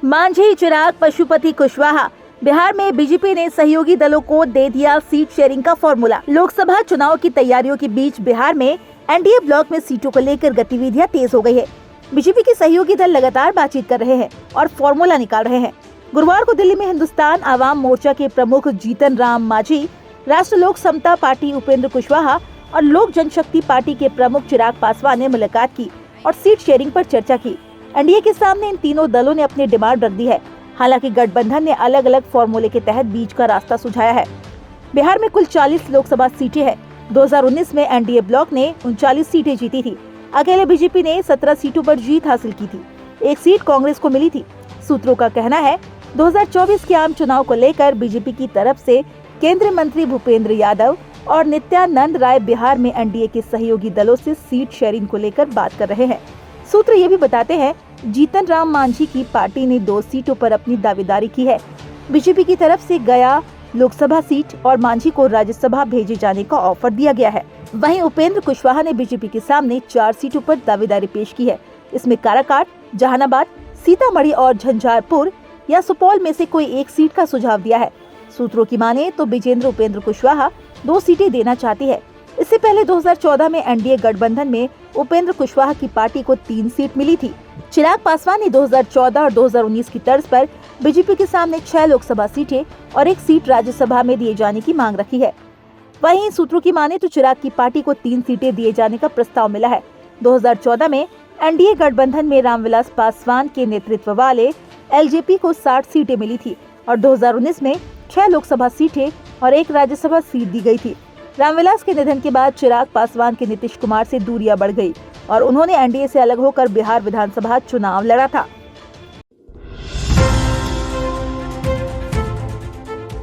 मांझी, चिराग, पशुपति कुशवाहा। बिहार में बीजेपी ने सहयोगी दलों को दे दिया सीट शेयरिंग का फॉर्मूला। लोकसभा चुनाव की तैयारियों के बीच बिहार में एनडीए ब्लॉक में सीटों को लेकर गतिविधियां तेज हो गई है। बीजेपी के सहयोगी दल लगातार बातचीत कर रहे हैं और फॉर्मूला निकाल रहे हैं। गुरुवार को दिल्ली में हिंदुस्तान आवाम मोर्चा के प्रमुख जीतन राम मांझी, राष्ट्र लोक समता पार्टी उपेंद्र कुशवाहा और लोक जनशक्ति पार्टी के प्रमुख चिराग पासवान ने मुलाकात की और सीट शेयरिंग पर चर्चा की। एनडीए के सामने इन तीनों दलों ने अपनी डिमांड रख दी है। हालांकि गठबंधन ने अलग अलग फॉर्मूले के तहत बीच का रास्ता सुझाया है। बिहार में कुल 40 लोकसभा सीटें हैं। 2019 में एनडीए ब्लॉक ने 39 सीटें जीती थी। अकेले बीजेपी ने 17 सीटों पर जीत हासिल की थी। एक सीट कांग्रेस को मिली थी। सूत्रों का कहना है 2024 के आम चुनाव को लेकर बीजेपी की तरफ से केंद्रीय मंत्री भूपेंद्र यादव और नित्यानंद राय बिहार में एनडीए के सहयोगी दलों से सीट शेयरिंग को लेकर बात कर रहे हैं। सूत्र ये भी बताते हैं जीतन राम मांझी की पार्टी ने 2 सीटों पर अपनी दावेदारी की है। बीजेपी की तरफ से गया लोकसभा सीट और मांझी को राज्यसभा भेजे जाने का ऑफर दिया गया है। वहीं उपेंद्र कुशवाहा ने बीजेपी के सामने 4 सीटों पर दावेदारी पेश की है। इसमें काराकाट, जहानाबाद, सीतामढ़ी और झंझारपुर या सुपौल में से कोई एक सीट का सुझाव दिया है। सूत्रों की माने तो विजेंद्र उपेंद्र कुशवाहा 2 सीटें देना चाहती है। इससे पहले 2014 में एनडीए गठबंधन में उपेंद्र कुशवाहा की पार्टी को 3 सीट मिली थी। चिराग पासवान ने 2014 और 2019 की तर्ज पर बीजेपी के सामने 6 लोकसभा सीटें और 1 सीट राज्यसभा में दिए जाने की मांग रखी है। वहीं सूत्रों की माने तो चिराग की पार्टी को 3 सीटें दिए जाने का प्रस्ताव मिला है। 2014 में एनडीए गठबंधन में रामविलास पासवान के नेतृत्व वाले एलजेपी को 60 सीटें मिली थी और 2019 में 6 लोकसभा सीटें और 1 राज्यसभा सीट दी गई थी। रामविलास के निधन के बाद चिराग पासवान के नीतीश कुमार से दूरियां बढ़ गई और उन्होंने एनडीए से अलग होकर बिहार विधानसभा चुनाव लड़ा था।